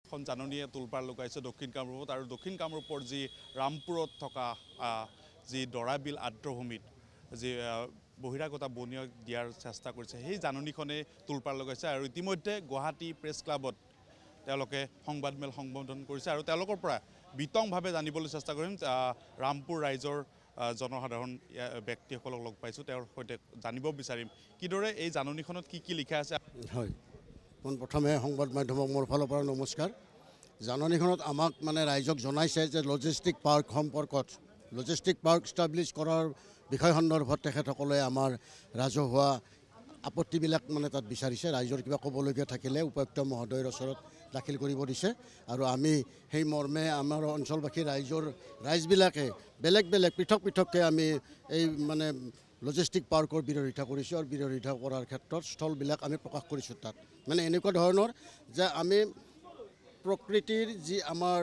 এখন জাননীয়ে তোলপাৰ লগাইছে দক্ষিণ কামৰূপত আৰু দক্ষিণ কামৰূপৰ যি ৰামপুৰত থকা যি দৰাবিল আৰ্দ্ৰভূমিত যি বহিৰাগতা বনিয়ক দিয়াৰ চেষ্টা কৰিছে সেই জাননীখনে তোলপাৰ লগাইছে আৰু ইতিমধ্যে গুৱাহাটী প্ৰেছ ক্লাবত তেওঁলোকে সংবাদমেল সম্বোধন কৰিছে আৰু তেওঁলোকৰ পৰা বিতংভাৱে জানিবলৈ চেষ্টা কৰিম ৰামপুৰ ৰাইজৰ জনসাধাৰণ ব্যক্তিসকলক লগ পাইছোঁ তেওঁৰ সৈতে জানিব বিচাৰিম কিদৰে এই জাননীখনত কি লিখা আছে। হয়, পোনপ্ৰথমে সংবাদ মাধ্যমক মোৰ ফালৰ পৰা নমস্কাৰ। জাননীখনত আমাক ৰাইজক জনাইছে যে লজিষ্টিক পাৰ্ক সম্পৰ্কত লজিষ্টিক পাৰ্ক ষ্টাব্লিছ কৰাৰ বিষয় সন্দৰ্ভত তেখেতসকলে আমাৰ ৰাজহুৱা আপত্তিবিলাক তাত বিচাৰিছে। ৰাইজৰ কিবা ক'বলগীয়া থাকিলে উপায়ুক্ত মহোদয়ৰ ওচৰত দাখিল কৰিব দিছে আৰু আমি সেই মৰ্মে আমাৰ অঞ্চলবাসী ৰাইজবিলাকে বেলেগ বেলেগ পৃথককৈ আমি এই লজিষ্টিক পাৰ্কৰ বিৰোধিতা কৰিছোঁ আৰু বিৰোধিতা কৰাৰ ক্ষেত্ৰত স্থলবিলাক আমি প্ৰকাশ কৰিছোঁ। তাত এনেকুৱা ধৰণৰ যে আমি প্ৰকৃতিৰ যি আমাৰ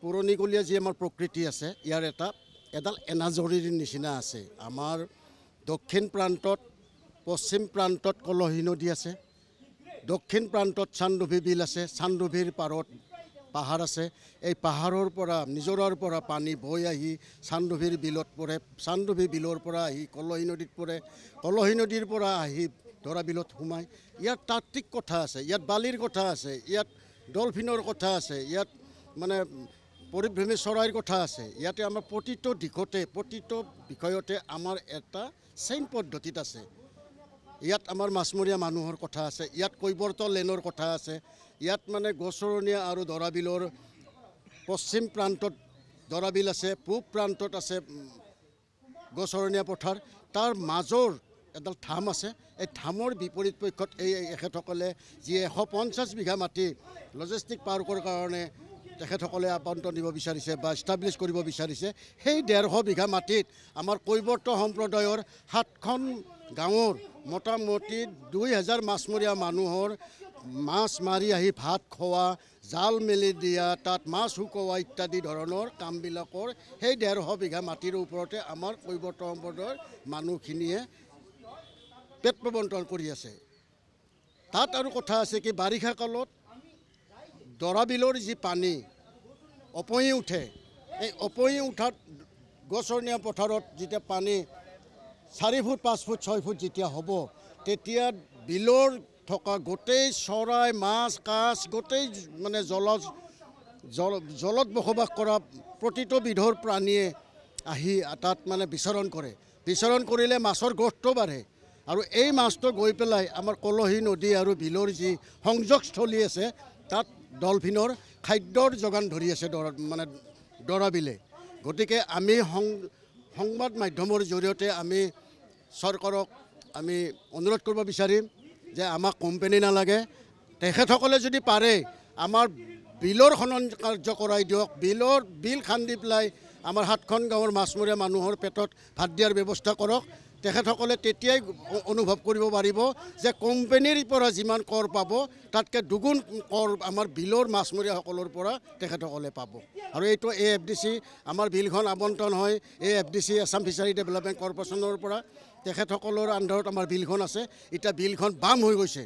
পুৰণিকলীয়া যি আমাৰ প্ৰকৃতি আছে ইয়াৰ এডাল এনাজৰীৰ নিচিনা আছে। আমাৰ দক্ষিণ প্ৰান্তত পশ্চিম প্ৰান্তত কলহী নদী আছে, দক্ষিণ প্ৰান্তত চান্দুভি বিল আছে, চান্দুভিৰ পাৰত পাহাৰ আছে। এই পাহাৰৰ পৰা নিজৰাৰ পৰা পানী বৈ আহি চান্দুভিৰ বিলত পৰে, চান্দুভি বিলৰ পৰা আহি কলহী নদীত পৰে, কলহী নদীৰ পৰা আহি দৰা বিলত সোমায়। ইয়াত তাত্ত্বিক কথা আছে, ইয়াত বালিৰ কথা আছে, ইয়াত ডলফিনৰ কথা আছে, ইয়াত পৰিভ্ৰমী চৰাইৰ কথা আছে। ইয়াতে আমাৰ প্ৰতিটো দিশতে প্ৰতিটো বিষয়তে আমাৰ এটা চেইন পদ্ধতিত আছে। ইয়াত আমাৰ মাছমৰীয়া মানুহৰ কথা আছে, ইয়াত কৈৱৰ্ত লেনৰ কথা আছে, ইয়াত গছৰণীয়া আৰু দৰাবিলৰ পশ্চিম প্ৰান্তত দৰাবিল আছে, পূব প্ৰান্তত আছে গছৰণীয়া পথাৰ, তাৰ মাজৰ এডাল ধাম আছে। এই ধামৰ বিপৰীত পক্ষত এখেতসকলে যি 150 বিঘা মাটি লজিষ্টিক পাৰ্কৰ কাৰণে তেখেতসকলে আবণ্টন দিব বিচাৰিছে বা ষ্টাব্লিছ কৰিব বিচাৰিছে। সেই 150 বিঘা মাটিত আমাৰ কৈৱৰ্ত সম্প্ৰদায়ৰ 7খন গাঁৱৰ মোটামুটি 2000 মাছমৰীয়া মানুহৰ মাছ মাৰি আহি ভাত খোৱা, জাল মেলি দিয়া, তাত মাছ শুকোৱা ইত্যাদি ধৰণৰ কামবিলাকৰ সেই 150 বিঘা মাটিৰ ওপৰতে আমাৰ কৈৱৰ্ত সম্প্ৰদায়ৰ মানুহখিনিয়ে পেট প্ৰবৰ্তন কৰি আছে। তাত আৰু কথা আছে কি বাৰিষা কালত দৰাবিলৰ যি পানী উপঙি উঠে, এই উপঙি উঠাত গছৰণীয়া পথাৰত যেতিয়া পানী 4 ফুট 5 ফুট 6 ফুট যেতিয়া হ'ব, তেতিয়া বিলৰ থকা গোটেই চৰাই মাছ কাছ গোটেই জলত বসবাস কৰা প্ৰতিটো বিধৰ প্ৰাণীয়ে আহি তাত বিচৰণ কৰে। বিচৰণ কৰিলে মাছৰ গ্ৰথটো বাঢ়ে আৰু এই মাছটো গৈ পেলাই আমাৰ কলহী নদী আৰু বিলৰ যি সংযোগস্থলী আছে তাত ডলফিনৰ খাদ্যৰ যোগান ধৰি আছে দৰাবিলে। গতিকে আমি সংবাদ মাধ্যমৰ জৰিয়তে আমি চৰকাৰক আমি অনুৰোধ কৰিব বিচাৰিম যে আমাক কোম্পানী নালাগে, তেখেতসকলে যদি পাৰে আমাৰ বিলৰ খনন কাৰ্য কৰাই দিয়ক, বিল খান্দি পেলাই আমাৰ 7খন গাঁৱৰ মাছমৰীয়া মানুহৰ পেটত ভাত দিয়াৰ ব্যৱস্থা কৰক। তেখেতসকলে তেতিয়াই অনুভৱ কৰিব পাৰিব যে কোম্পানীৰ পৰা যিমান কৰ পাব তাতকৈ দুগুণ কৰ আমাৰ বিলৰ মাছমৰীয়াসকলৰ পৰা তেখেতসকলে পাব। আৰু এইটো AFDC আমাৰ বিলখন আবণ্টন হয় AFDC আছাম ফিচাৰী ডেভেলপমেণ্ট কৰ্পৰেশ্যনৰ পৰা। তেখেতসকলৰ আণ্ডাৰত আমাৰ বিলখন আছে। এতিয়া বিলখন বাম হৈ গৈছে,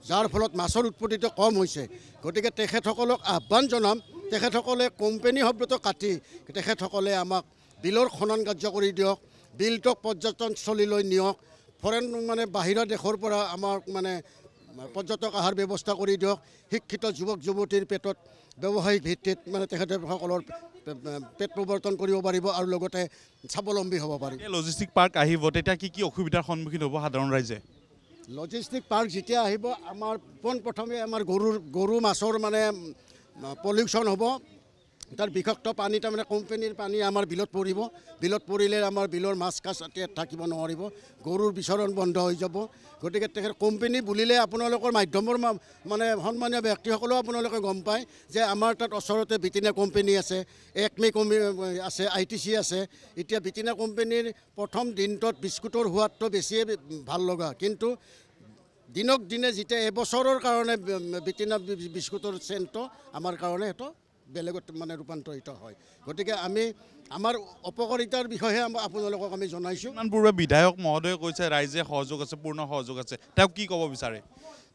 যাৰ ফলত মাছৰ উৎপত্তিটো কম হৈছে। গতিকে তেখেতসকলক আহ্বান জনাম, তেখেতসকলে কোম্পানী শব্দটো কাটি তেখেতসকলে আমাক বিলৰ খনন কাৰ্য কৰি দিয়ক, বিলটোক পৰ্যটনস্থলীলৈ নিয়ক, ফৰেন বাহিৰৰ দেশৰ পৰা আমাক পৰ্যটক অহাৰ ব্যৱস্থা কৰি দিয়ক। শিক্ষিত যুৱক যুৱতীৰ পেটত ব্যৱসায়িক ভিত্তিত তেখেতসকলৰ পেট প্ৰৱৰ্তন কৰিব পাৰিব আৰু লগতে স্বাৱলম্বী হ'ব পাৰিব। লজিষ্টিক পাৰ্ক আহিব তেতিয়া কি অসুবিধাৰ সন্মুখীন হ'ব সাধাৰণ ৰাইজে? লজিষ্টিক পাৰ্ক যেতিয়া আহিব আমাৰ পোনপ্ৰথমে আমাৰ গৰু মাছৰ পলিউশ্যন হ'ব। তাৰ বিষাক্ত পানী কোম্পানীৰ পানী আমাৰ বিলত পৰিব, বিলত পৰিলে আমাৰ বিলৰ মাছ কাছ থাকিব নোৱাৰিব, গৰুৰ বিচৰণ বন্ধ হৈ যাব। গতিকে কোম্পানী বুলিলে আপোনালোকৰ মাধ্যমৰ সন্মানীয় ব্যক্তিসকলেও আপোনালোকে গম পায় যে আমাৰ তাত ওচৰতে বিটিনা কোম্পানী আছে, একমি আছে, ITC আছে। এতিয়া বিটিনা কোম্পানীৰ প্ৰথম দিনটোত বিস্কুটৰ সোৱাদটো বেছিয়ে ভাল লগা, কিন্তু দিনক দিনে যেতিয়া এবছৰৰ কাৰণে বিটিনা বিস্কুটৰ চেণ্টটো আমাৰ কাৰণে সেইটো বেলেগত ৰূপান্তৰিত হয়। গতিকে আমি আমাৰ অপকাৰিতাৰ বিষয়ে আপোনালোকক আমি জনাইছোঁ। পূৰ্বে বিধায়ক মহোদয়ে কৈছে ৰাইজে সহযোগ আছে, পূৰ্ণ সহযোগ আছে, তেওঁ কি ক'ব বিচাৰে?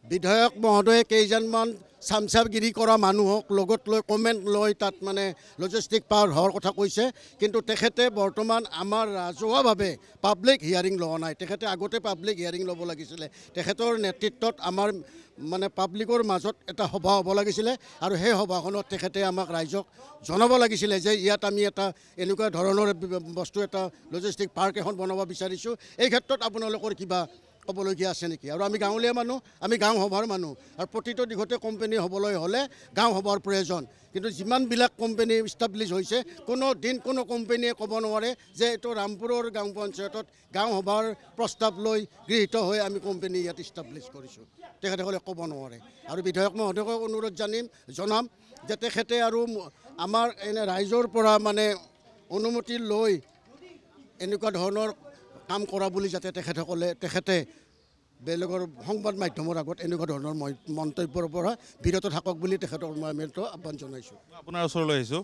বিধায়ক মহোদয়ে কেইজনমান চামচাগিৰি কৰা মানুহক লগত লৈ কমেণ্ট লৈ তাত মানে লজিষ্টিক পাৱাৰ হোৱাৰ কথা কৈছে, কিন্তু তেখেতে বৰ্তমান আমাৰ ৰাজহুৱাভাৱে পাব্লিক হিয়াৰিং লোৱা নাই। তেখেতে আগতে পাব্লিক হিয়াৰিং ল'ব লাগিছিলে। তেখেতৰ নেতৃত্বত আমাৰ মানে পাব্লিকৰ মাজত এটা সভা হ'ব লাগিছিলে, আৰু সেই সভাখনত তেখেতে আমাক ৰাইজক জনাব লাগিছিলে যে ইয়াত আমি এটা এনেকুৱা ধৰণৰ বস্তু এটা লজিষ্টিক পাৰ্ক এখন বনাব বিচাৰিছোঁ, এই ক্ষেত্ৰত আপোনালোকৰ কিবা ক'বলগীয়া আছে নেকি? আৰু আমি গাঁৱলীয়া মানুহ, আমি গাঁও সভাৰ মানুহ, আৰু প্ৰতিটো দিশতে কোম্পানী হ'বলৈ হ'লে গাঁও সভাৰ প্ৰয়োজন। কিন্তু যিমানবিলাক কোম্পানী ইষ্টাব্লিছ হৈছে, কোনো দিন কোনো কোম্পানীয়ে ক'ব নোৱাৰে যে এইটো ৰামপুৰৰ গাঁও পঞ্চায়তত গাঁও সভাৰ প্ৰস্তাৱ লৈ গৃহীত হৈ আমি কোম্পানী ইয়াত ইষ্টাব্লিছ কৰিছোঁ, তেখেতসকলে ক'ব নোৱাৰে। আৰু বিধায়ক মহোদয়ক অনুৰোধ জনাম যে তেখেতে আৰু আমাৰ এনে ৰাইজৰ পৰা মানে অনুমতি লৈ এনেকুৱা ধৰণৰ কাম কৰা বুলি যাতে তেখেতে বেলেগৰ সংবাদ মাধ্যমৰ আগত এনেকুৱা ধৰণৰ মন্তব্যৰ পৰা বিৰত থাকক বুলি তেখেতক মই আহ্বান জনাইছোঁ। আপোনাৰ ওচৰলৈ আহিছোঁ।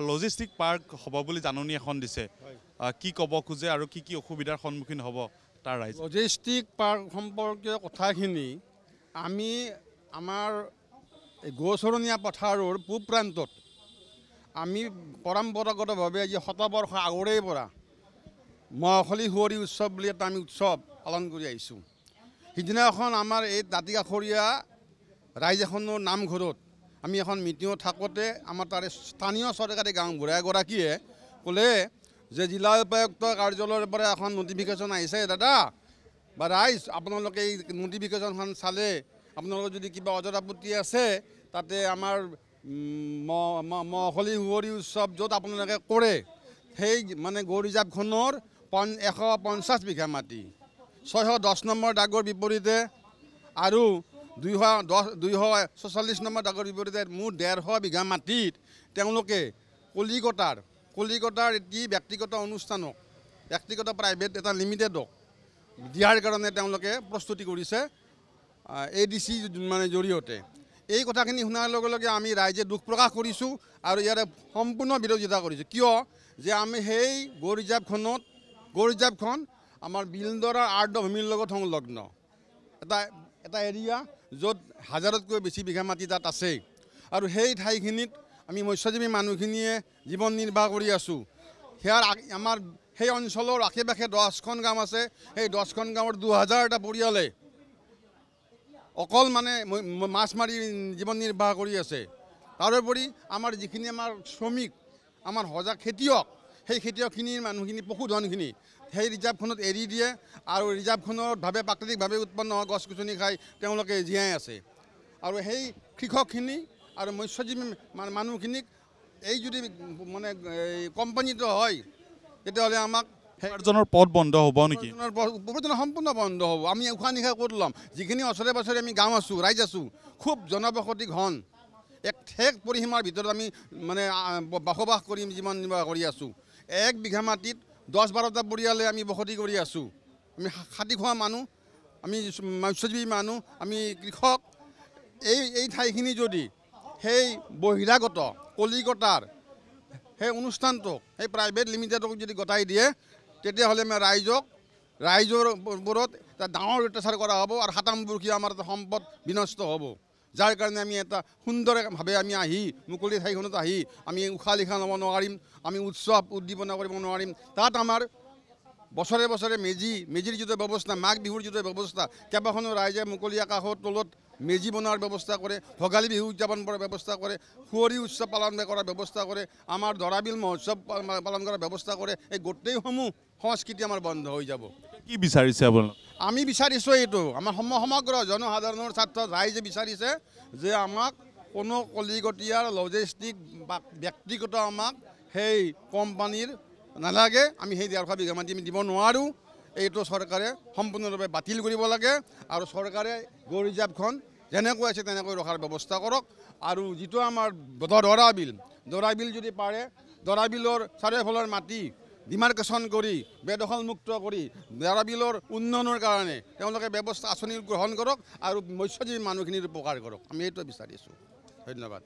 লজিষ্টিক পাৰ্ক হ'ব বুলি জাননী এখন দিছে, কি ক'ব খোজে আৰু কি কি অসুবিধাৰ সন্মুখীন হ'ব তাৰ ৰাইজ? লজিষ্টিক পাৰ্ক সম্পৰ্কীয় কথাখিনি আমি আমাৰ গৌচৰণীয়া পথাৰৰ পূব প্ৰান্তত আমি পৰম্পৰাগতভাৱে আজি শতবৰ্ষ আগৰেই পৰা মহখলি সুঁৱৰি উৎসৱ বুলি এটা আমি উৎসৱ পালন কৰি আহিছোঁ। সিদিনাখন আমাৰ এই দাঁতিকাষৰীয়া ৰাইজ এখনৰ নামঘৰত আমি এখন মিটিঙত থাকোঁতে আমাৰ তাৰে স্থানীয় চৰকাৰী গাঁওবুঢ়া এগৰাকীয়ে ক'লে যে জিলা উপায়ুক্ত কাৰ্যালয়ৰ পৰা এখন নটিফিকেশ্যন আহিছে দাদা বা ৰাইজ, আপোনালোকে এই নটিফিকেশ্যনখন চালে আপোনালোকৰ যদি কিবা অজৰ আপত্তি আছে, তাতে আমাৰ মহখলি সুঁৱৰি উৎসৱ য'ত আপোনালোকে কৰে সেই মানে গৌ ৰিজাৰ্ভখনৰ 150 বিঘা মাটি 610 নম্বৰ দাগৰ বিপৰীতে আৰু 246 নম্বৰ দাগৰ বিপৰীতে মুঠ 150 বিঘা মাটিত তেওঁলোকে কলিকতাৰ এটি ব্যক্তিগত অনুষ্ঠানক, ব্যক্তিগত প্ৰাইভেট এটা লিমিটেডক দিয়াৰ কাৰণে তেওঁলোকে প্ৰস্তুতি কৰিছে ADC মানে জৰিয়তে। এই কথাখিনি শুনাৰ লগে লগে আমি ৰাইজে দুখ প্ৰকাশ কৰিছোঁ আৰু ইয়াৰে সম্পূৰ্ণ বিৰোধিতা কৰিছোঁ। কিয় যে আমি সেই গৌ ৰিজাৰ্ভখন আমাৰ বিলডৰা আৰ্দ্ৰভূমিৰ লগত সংলগ্ন এটা এৰিয়া য'ত 1000তকৈ বেছি বিঘা মাটি তাত আছে, আৰু সেই ঠাইখিনিত আমি মৎস্যজীৱী মানুহখিনিয়ে জীৱন নিৰ্বাহ কৰি আছোঁ। সেয়াৰ আমাৰ সেই অঞ্চলৰ আশে পাশে 10খন গাঁও আছে, সেই 10খন গাঁৱৰ 2000টা পৰিয়ালে অকল মানে মাছ মাৰি জীৱন নিৰ্বাহ কৰি আছে। তাৰোপৰি আমাৰ যিখিনি আমাৰ শ্ৰমিক, আমাৰ সজাগ খেতিয়ক, সেই খেতিয়কখিনিৰ মানুহখিনি পশুধনখিনি সেই ৰিজাৰ্ভখনত এৰি দিয়ে, আৰু ৰিজাৰ্ভখনৰ প্ৰাকৃতিকভাৱে উৎপন্ন হোৱা গছ গছনি খাই তেওঁলোকে জীয়াই আছে। আৰু সেই কৃষকখিনি আৰু মৎস্যজীৱী মানুহখিনিক এই যদি মানে কোম্পানীটো হয়, তেতিয়াহ'লে আমাক উপাৰ্জনৰ পথ বন্ধ হ'ব নেকি? উপাৰ্জন সম্পূৰ্ণ বন্ধ হ'ব। আমি উশাহ নিশাহ ক'ত ল'ম? যিখিনি ওচৰে পাঁজৰে আমি গাঁও আছোঁ, ৰাইজ আছোঁ, খুব জনবসতি ঘন এক ঠেক পৰিসীমাৰ ভিতৰত আমি মানে বসবাস কৰি জীৱন নিৰ্বাহ কৰি আছোঁ। 1 বিঘা মাটিত 10-12টা পৰিয়ালে আমি বসতি কৰি আছোঁ। আমি খাটি খোৱা মানুহ, আমি মৎস্যজীৱী মানুহ, আমি কৃষক। এই ঠাইখিনি যদি সেই বহিৰাগত কলিকতাৰ সেই অনুষ্ঠানটোক, সেই প্ৰাইভেট লিমিটেডক যদি গতাই দিয়ে, তেতিয়াহ'লে আমি ৰাইজৰ ওপৰত এটা ডাঙৰ অত্যাচাৰ কৰা হ'ব, আৰু সাতামবৰ্ষীয় আমাৰ এটা সম্পদ বিনষ্ট হ'ব। যাৰ কাৰণে আমি এটা সুন্দৰভাৱে আমি আহি মুকলি ঠাইখনত আহি আমি উশাহ নিশাহ ল'ব নোৱাৰিম, আমি উৎসৱ উদ্দীপনা কৰিব নোৱাৰিম। তাত আমাৰ বছৰে বছৰে মেজিৰ যিটো ব্যৱস্থা, মাঘ বিহুৰ যিটো ব্যৱস্থা, কেইবাখনো ৰাইজে মুকলি আকাশৰ তলত মেজি বনোৱাৰ ব্যৱস্থা কৰে, ভোগালী বিহু উদযাপন কৰাৰ ব্যৱস্থা কৰে, সুঁৱৰি উৎসৱ পালন কৰাৰ ব্যৱস্থা কৰে, আমাৰ দৰাবিল মহোৎসৱ পালন কৰাৰ ব্যৱস্থা কৰে। এই গোটেইসমূহ সংস্কৃতি আমাৰ বন্ধ হৈ যাব। কি বিচাৰিছে আপোনালোকে? আমি বিচাৰিছোঁ এইটো, আমাৰ সমগ্ৰ জনসাধাৰণৰ স্বাৰ্থত ৰাইজে বিচাৰিছে যে আমাক কোনো কলিকতীয়াৰ লজিষ্টিক বা ব্যক্তিগত আমাক সেই কোম্পানীৰ নালাগে। আমি সেই 150 বিঘা মাটি আমি দিব নোৱাৰোঁ। এইটো চৰকাৰে সম্পূৰ্ণৰূপে বাতিল কৰিব লাগে, আৰু চৰকাৰে গৌ ৰিজাৰ্ভখন যেনেকৈ আছে তেনেকৈ ৰখাৰ ব্যৱস্থা কৰক। আৰু যিটো আমাৰ দৰাবিল যদি পাৰে, দৰাবিলৰ চাৰিওফালৰ মাটি ডিমাৰ্কেশ্যন কৰি বেদখলমুক্ত কৰি দৰাবিলৰ উন্নয়নৰ কাৰণে তেওঁলোকে ব্যৱস্থা আঁচনি গ্ৰহণ কৰক, আৰু মৎস্যজীৱী মানুহখিনিৰ উপকাৰ কৰক। আমি এইটো বিচাৰিছোঁ। ধন্যবাদ।